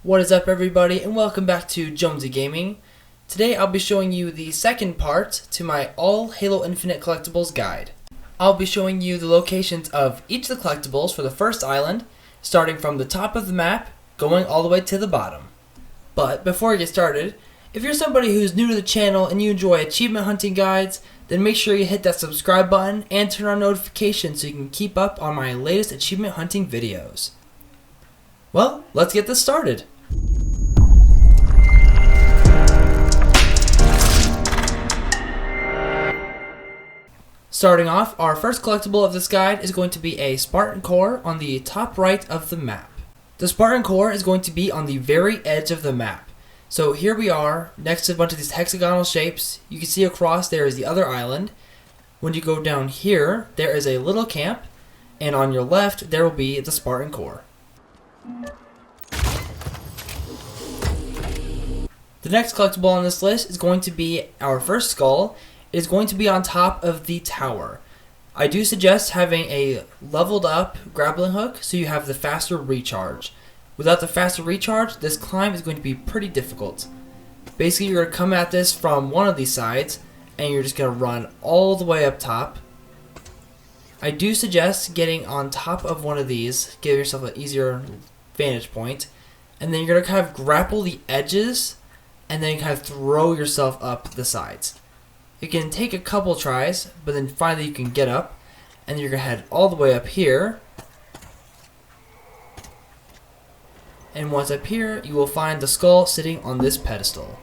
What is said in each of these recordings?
What is up, everybody, and welcome back to Jonesy Gaming. Today I'll be showing you the second part to my all Halo Infinite collectibles guide. I'll be showing you the locations of each of the collectibles for the first island, starting from the top of the map, going all the way to the bottom. But before I get started, if you're somebody who's new to the channel and you enjoy achievement hunting guides, then make sure you hit that subscribe button and turn on notifications so you can keep up on my latest achievement hunting videos. Well, let's get this started. Starting off, our first collectible of this guide is going to be a Spartan Core on the top right of the map. The Spartan Core is going to be on the very edge of the map. So here we are, next to a bunch of these hexagonal shapes. You can see across there is the other island. When you go down here, there is a little camp, and on your left, there will be the Spartan Core. The next collectible on this list is going to be our first skull. It is going to be on top of the tower. I do suggest having a leveled up grappling hook so you have the faster recharge. Without the faster recharge, this climb is going to be pretty difficult. Basically, you're going to come at this from one of these sides and you're just going to run all the way up top. I do suggest getting on top of one of these, give yourself an easier vantage point, and then you're going to kind of grapple the edges and then kind of throw yourself up the sides. It can take a couple tries, but then finally you can get up, and you're going to head all the way up here. And once up here, you will find the skull sitting on this pedestal.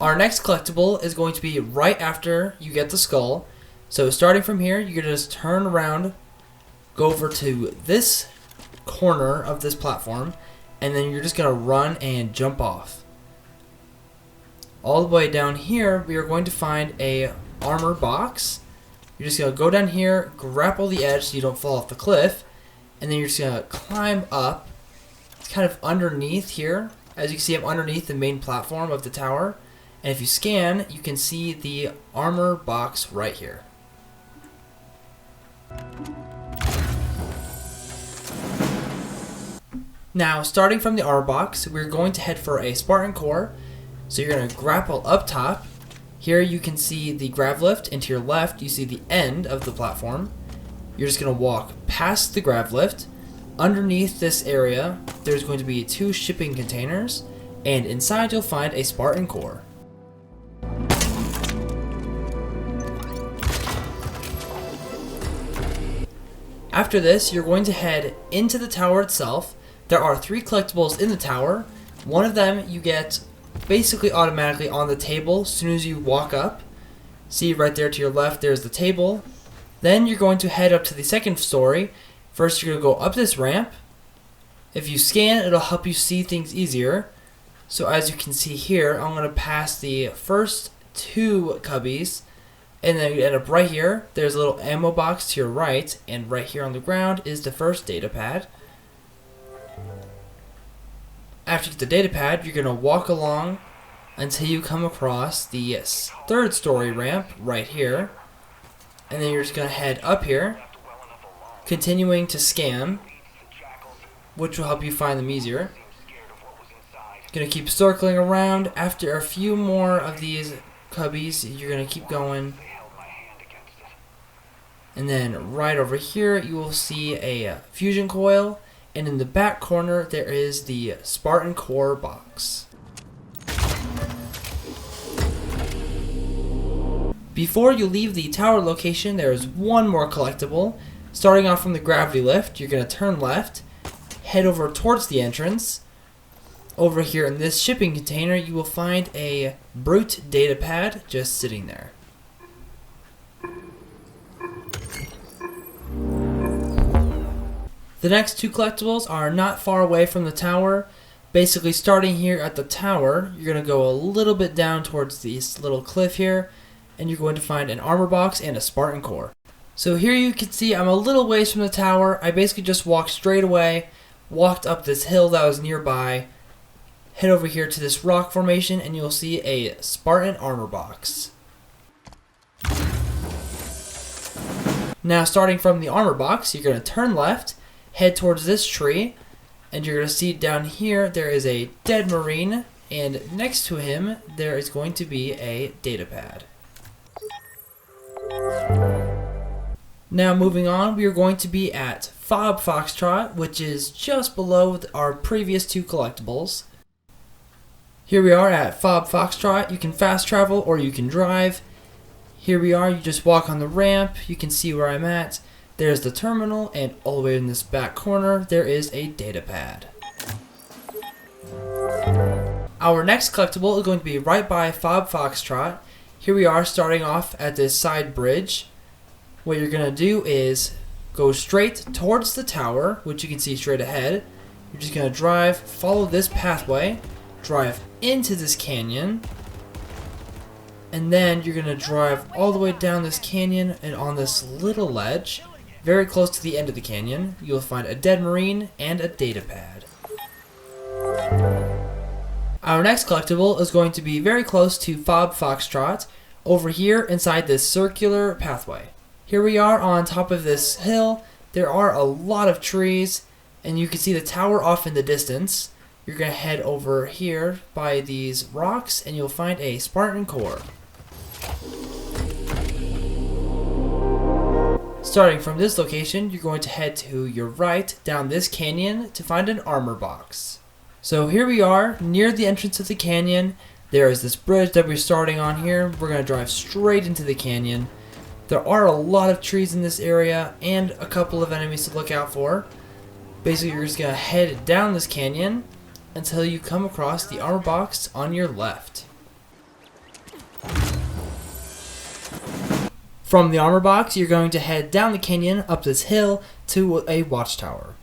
Our next collectible is going to be right after you get the skull. So starting from here, you're going to just turn around, go over to this corner of this platform, and then you're just going to run and jump off. All the way down here, we are going to find a armor box. You're just going to go down here, grapple the edge so you don't fall off the cliff, and then you're just going to climb up. It's kind of underneath here. As you can see, I'm underneath the main platform of the tower, and if you scan, you can see the armor box right here. Now, starting from the armor box, we're going to head for a Spartan Core. So you're going to grapple up top. Here you can see the grav lift, and to your left you see the end of the platform. You're just going to walk past the grav lift. Underneath this area, there's going to be 2 shipping containers, and inside you'll find a Spartan Core. After this, you're going to head into the tower itself. There are 3 collectibles in the tower. One of them you get basically automatically on the table as soon as you walk up. See right there to your left, there's the table. Then you're going to head up to the second story. First, you're going to go up this ramp. If you scan, it'll help you see things easier. So as you can see here, I'm going to pass the first 2 cubbies, and then you end up right here. There's a little ammo box to your right, and right here on the ground is the first data pad. After you get the data pad, you're going to walk along until you come across the 3rd story ramp right here. And then you're just going to head up here, continuing to scan, which will help you find them easier. Going to keep circling around. After a few more of these cubbies, you're going to keep going. And then right over here, you will see a fusion coil. And in the back corner, there is the Spartan Core box. Before you leave the tower location, there is one more collectible. Starting off from the gravity lift, you're going to turn left, head over towards the entrance. Over here in this shipping container, you will find a brute data pad just sitting there. The next 2 collectibles are not far away from the tower. Basically, starting here at the tower, you're going to go a little bit down towards this little cliff here, and you're going to find an armor box and a Spartan Core. So here you can see I'm a little ways from the tower. I basically just walked straight away, walked up this hill that was nearby, head over here to this rock formation, and you'll see a Spartan armor box. Now, starting from the armor box, you're going to turn left, head towards this tree, and you're going to see down here there is a dead Marine, and next to him there is going to be a data pad. Now moving on, we are going to be at Fob Foxtrot, which is just below our previous two collectibles. Here we are at Fob Foxtrot. You can fast travel or you can drive. Here we are, you just walk on the ramp, you can see where I'm at. There's the terminal, and all the way in this back corner there is a data pad. Our next collectible is going to be right by Fob Foxtrot. Here we are starting off at this side bridge. What you're going to do is go straight towards the tower, which you can see straight ahead. You're just going to drive, follow this pathway, drive into this canyon, and then you're going to drive all the way down this canyon, and on this little ledge, very close to the end of the canyon, you'll find a dead Marine and a data pad. Our next collectible is going to be very close to Fob Foxtrot, over here inside this circular pathway. Here we are on top of this hill. There are a lot of trees, and you can see the tower off in the distance. You're going to head over here by these rocks, and you'll find a Spartan Core. Starting from this location, you're going to head to your right down this canyon to find an armor box. So here we are near the entrance of the canyon. There is this bridge that we're starting on here. We're going to drive straight into the canyon. There are a lot of trees in this area and a couple of enemies to look out for. Basically, you're just going to head down this canyon until you come across the armor box on your left. From the armor box, you're going to head down the canyon up this hill to a watchtower.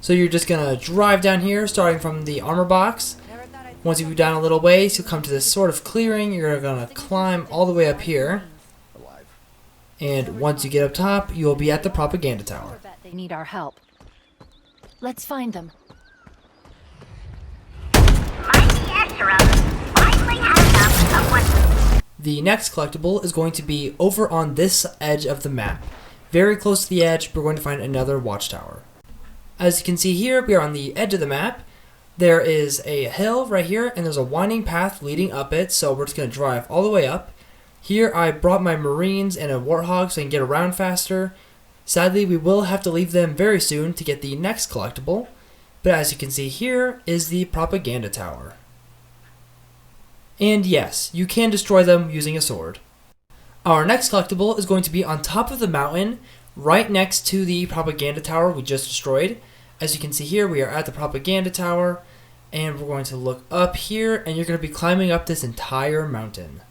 So you're just going to drive down here starting from the armor box. Once you go down a little ways, you'll come to this sort of clearing. You're going to climb all the way up here. And once you get up top, you'll be at the propaganda tower. They need our help. Let's find them. The next collectible is going to be over on this edge of the map. Very close to the edge, we're going to find another watchtower. As you can see here, we are on the edge of the map. There is a hill right here, and there's a winding path leading up it, so we're just going to drive all the way up. Here I brought my Marines and a Warthog so I can get around faster. Sadly, we will have to leave them very soon to get the next collectible, but as you can see here is the propaganda tower. And yes, you can destroy them using a sword. Our next collectible is going to be on top of the mountain, right next to the propaganda tower we just destroyed. As you can see here, we are at the propaganda tower, and we're going to look up here, and you're going to be climbing up this entire mountain.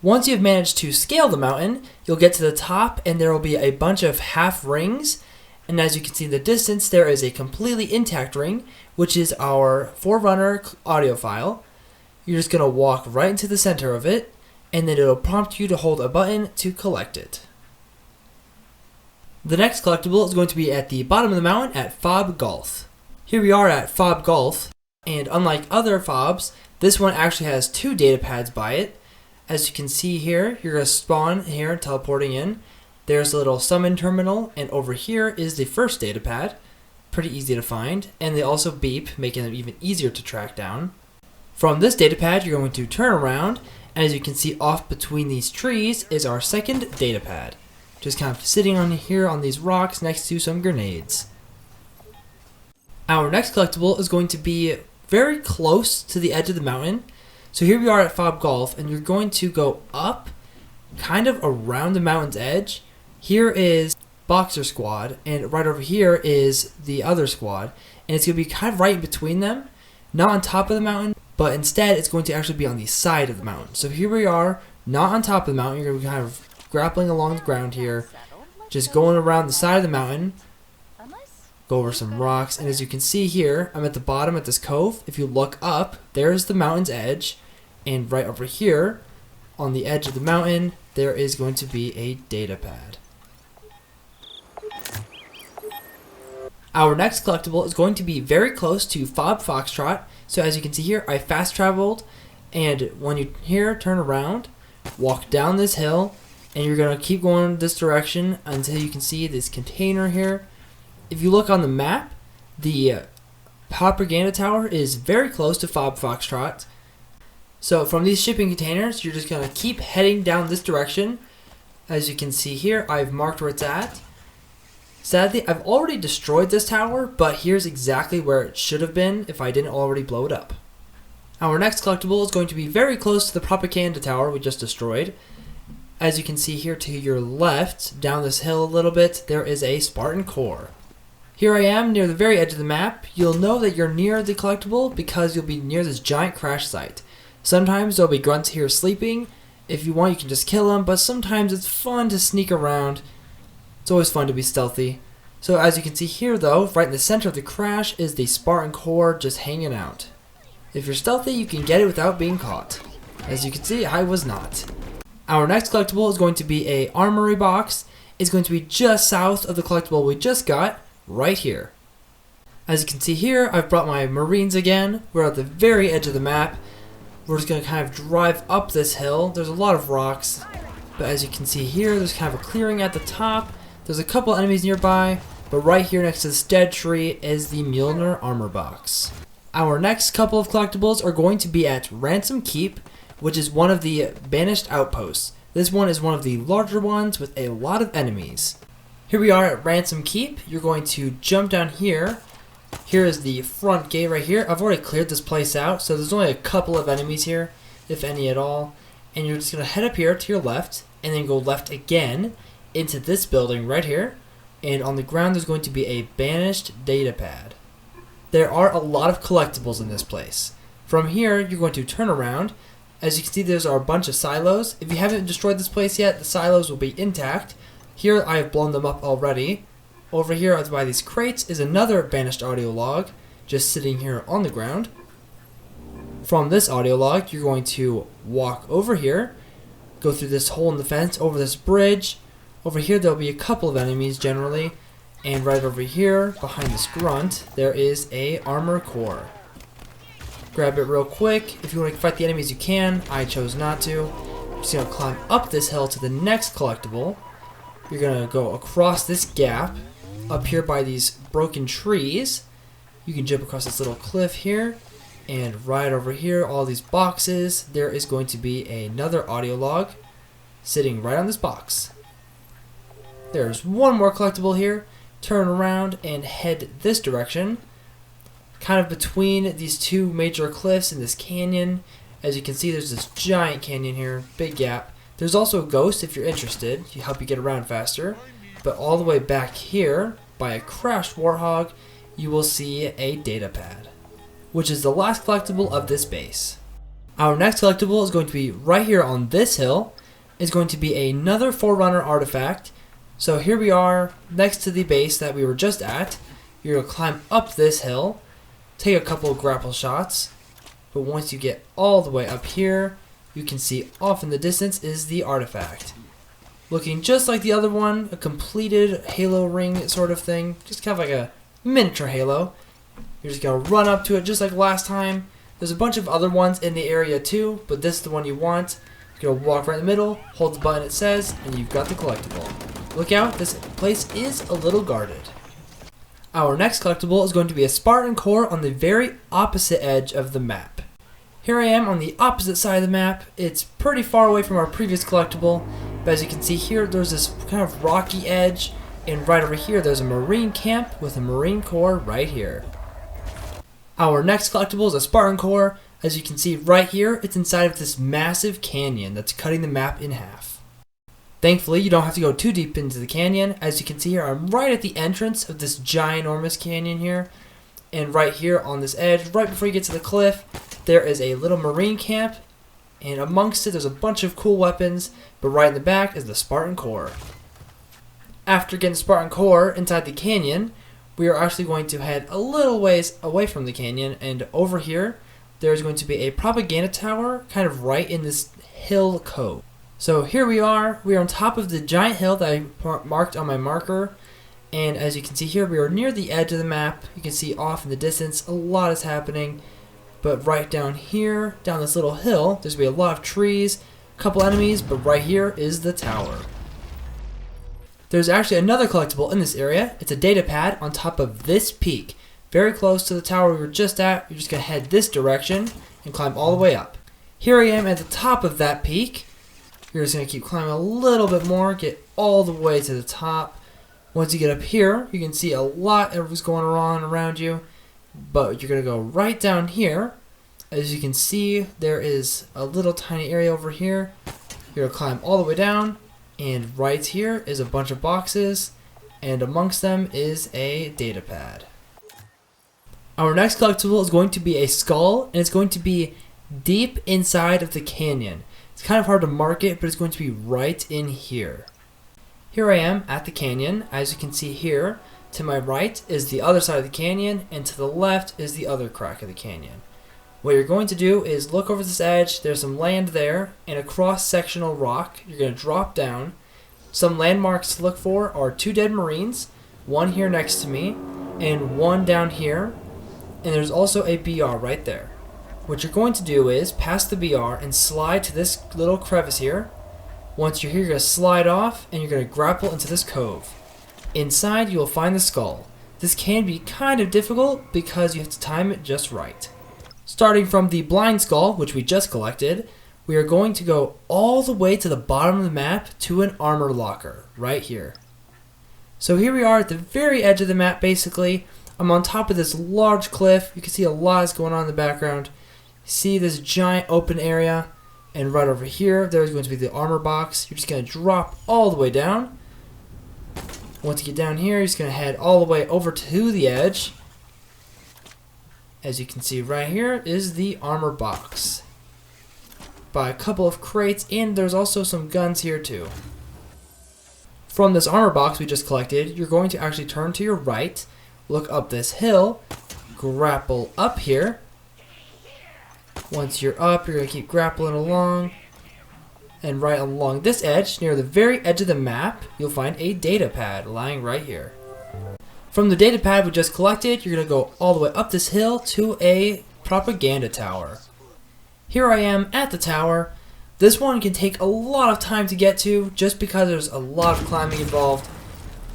Once you've managed to scale the mountain, you'll get to the top, and there will be a bunch of half rings. And as you can see in the distance, there is a completely intact ring, which is our Forerunner audio file. You're just going to walk right into the center of it, and then it'll prompt you to hold a button to collect it. The next collectible is going to be at the bottom of the mountain at Fob Gulf. Here we are at Fob Gulf, and unlike other fobs, this one actually has two data pads by it. As you can see here, you're going to spawn here, teleporting in. There's a little summon terminal, and over here is the first data pad. Pretty easy to find, and they also beep, making them even easier to track down. From this data pad, you're going to turn around, and as you can see off between these trees is our second data pad. Just kind of sitting on here on these rocks next to some grenades. Our next collectible is going to be very close to the edge of the mountain. So here we are at Fob Gulf, and you're going to go up, kind of around the mountain's edge. Here is Boxer Squad, and right over here is the other squad. And it's going to be kind of right in between them, not on top of the mountain, but instead it's going to actually be on the side of the mountain. So here we are, not on top of the mountain. You're going to be kind of grappling along the ground here, just going around the side of the mountain. Go over some rocks, and as you can see here, I'm at the bottom at this cove. If you look up, there's the mountain's edge, and right over here, on the edge of the mountain, there is going to be a data pad. Our next collectible is going to be very close to Fob Foxtrot, so as you can see here, I fast traveled, and when you here, turn around, walk down this hill, and you're going to keep going this direction until you can see this container here. If you look on the map, the propaganda tower is very close to Fob Foxtrot. So from these shipping containers, you're just going to keep heading down this direction. As you can see here, I've marked where it's at. Sadly, I've already destroyed this tower, but here's exactly where it should have been if I didn't already blow it up. Our next collectible is going to be very close to the propaganda tower we just destroyed. As you can see here to your left, down this hill a little bit, there is a Spartan Core. Here I am near the very edge of the map. You'll know that you're near the collectible because you'll be near this giant crash site. Sometimes there'll be grunts here sleeping. If you want, you can just kill them, but sometimes it's fun to sneak around. It's always fun to be stealthy. So as you can see here though, right in the center of the crash is the Spartan Core just hanging out. If you're stealthy, you can get it without being caught. As you can see, I was not. Our next collectible is going to be a armory box. It's going to be just south of the collectible we just got, right here. As you can see here, I've brought my Marines again. We're at the very edge of the map. We're just going to kind of drive up this hill. There's a lot of rocks, but as you can see here, there's kind of a clearing at the top. There's a couple enemies nearby, but right here next to this dead tree is the Mjolnir armor box. Our next couple of collectibles are going to be at Ransom Keep, which is one of the banished outposts. This one is one of the larger ones with a lot of enemies. Here we are at Ransom Keep. You're going to jump down here. Here is the front gate right here. I've already cleared this place out, so there's only a couple of enemies here, if any at all. And you're just going to head up here to your left, and then go left again into this building right here. And on the ground there's going to be a banished data pad. There are a lot of collectibles in this place. From here, you're going to turn around. As you can see, there's a bunch of silos. If you haven't destroyed this place yet, the silos will be intact. Here, I have blown them up already. Over here by these crates is another banished audio log, just sitting here on the ground. From this audio log, you're going to walk over here, go through this hole in the fence, over this bridge. Over here, there'll be a couple of enemies generally. And right over here, behind this grunt, there is a armor core. Grab it real quick. If you want to fight the enemies, you can. I chose not to. You're just going to climb up this hill to the next collectible. You're going to go across this gap, up here by these broken trees. You can jump across this little cliff here. And right over here, all these boxes, there is going to be another audio log sitting right on this box. There's one more collectible here. Turn around and head this direction, kind of between these two major cliffs in this canyon. As you can see, there's this giant canyon here, big gap. There's also a ghost if you're interested, to help you get around faster. But all the way back here, by a crashed warthog, you will see a data pad, which is the last collectible of this base. Our next collectible is going to be right here on this hill. It's going to be another Forerunner Artifact. So here we are next to the base that we were just at. You're going to climb up this hill, take a couple of grapple shots, but once you get all the way up here, you can see off in the distance is the artifact. Looking just like the other one, a completed halo ring sort of thing, just kind of like a miniature halo. You're just going to run up to it just like last time. There's a bunch of other ones in the area too, but this is the one you want. You're going to walk right in the middle, hold the button it says, and you've got the collectible. Look out, this place is a little guarded. Our next collectible is going to be a Spartan Core on the very opposite edge of the map. Here I am on the opposite side of the map. It's pretty far away from our previous collectible, but as you can see here, there's this kind of rocky edge, and right over here there's a Marine camp with a Marine Core right here. Our next collectible is a Spartan Core. As you can see right here, it's inside of this massive canyon that's cutting the map in half. Thankfully, you don't have to go too deep into the canyon. As you can see here, I'm right at the entrance of this ginormous canyon here. And right here on this edge, right before you get to the cliff, there is a little Marine camp. And amongst it, there's a bunch of cool weapons. But right in the back is the Spartan Core. After getting the Spartan Core inside the canyon, we are actually going to head a little ways away from the canyon. And over here, there's going to be a propaganda tower kind of right in this hill cove. So here we are on top of the giant hill that I marked on my marker, and as you can see here, we are near the edge of the map. You can see off in the distance, a lot is happening, but right down here, down this little hill, there's going to be a lot of trees, a couple enemies, but right here is the tower. There's actually another collectible in this area. It's a data pad on top of this peak. Very close to the tower we were just at. You're just going to head this direction and climb all the way up. Here I am at the top of that peak. You're just going to keep climbing a little bit more, get all the way to the top. Once you get up here, you can see a lot of what's going on around you. But you're going to go right down here. As you can see, there is a little tiny area over here. You're going to climb all the way down. And right here is a bunch of boxes. And amongst them is a data pad. Our next collectible is going to be a skull. And it's going to be deep inside of the canyon. It's kind of hard to mark it, but it's going to be right in here. Here I am at the canyon. As you can see here, to my right is the other side of the canyon, and to the left is the other crack of the canyon. What you're going to do is look over this edge. There's some land there and a cross-sectional rock. You're going to drop down. Some landmarks to look for are 2 dead Marines, one here next to me, and one down here. And there's also a BR right there. What you're going to do is pass the BR and slide to this little crevice here. Once you're here, you're going to slide off and you're going to grapple into this cove. Inside, you will find the skull. This can be kind of difficult because you have to time it just right. Starting from the blind skull, which we just collected, we are going to go all the way to the bottom of the map to an armor locker, right here. So here we are at the very edge of the map, basically. I'm on top of this large cliff. You can see a lot is going on in the background. See this giant open area, and right over here, there's going to be the armor box. You're just going to drop all the way down. Once you get down here, you're just going to head all the way over to the edge. As you can see right here is the armor box. By a couple of crates, and there's also some guns here too. From this armor box we just collected, you're going to actually turn to your right, look up this hill, grapple up here. Once you're up, you're going to keep grappling along. And right along this edge, near the very edge of the map, you'll find a data pad lying right here. From the data pad we just collected, you're going to go all the way up this hill to a propaganda tower. Here I am at the tower. This one can take a lot of time to get to just because there's a lot of climbing involved.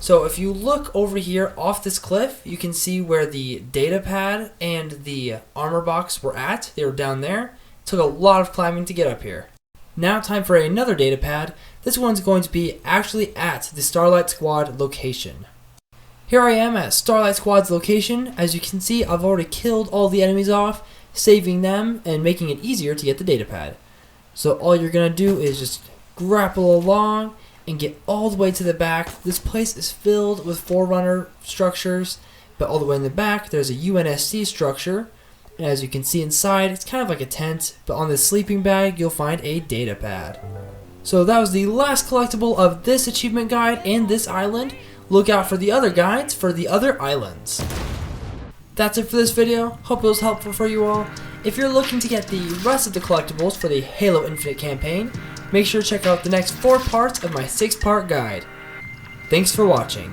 So if you look over here off this cliff, you can see where the data pad and the armor box were at. They were down there. It took a lot of climbing to get up here. Now time for another data pad. This one's going to be actually at the Starlight Squad location. Here I am at Starlight Squad's location. As you can see, I've already killed all the enemies off, saving them and making it easier to get the data pad. So all you're going to do is just grapple along and get all the way to the back. This place is filled with Forerunner structures, but all the way in the back there's a UNSC structure. And as you can see inside, it's kind of like a tent, but on this sleeping bag you'll find a data pad. So that was the last collectible of this achievement guide and this island. Look out for the other guides for the other islands. That's it for this video. Hope it was helpful for you all. If you're looking to get the rest of the collectibles for the Halo Infinite campaign, make sure to check out the next 4 parts of my 6-part guide. Thanks for watching.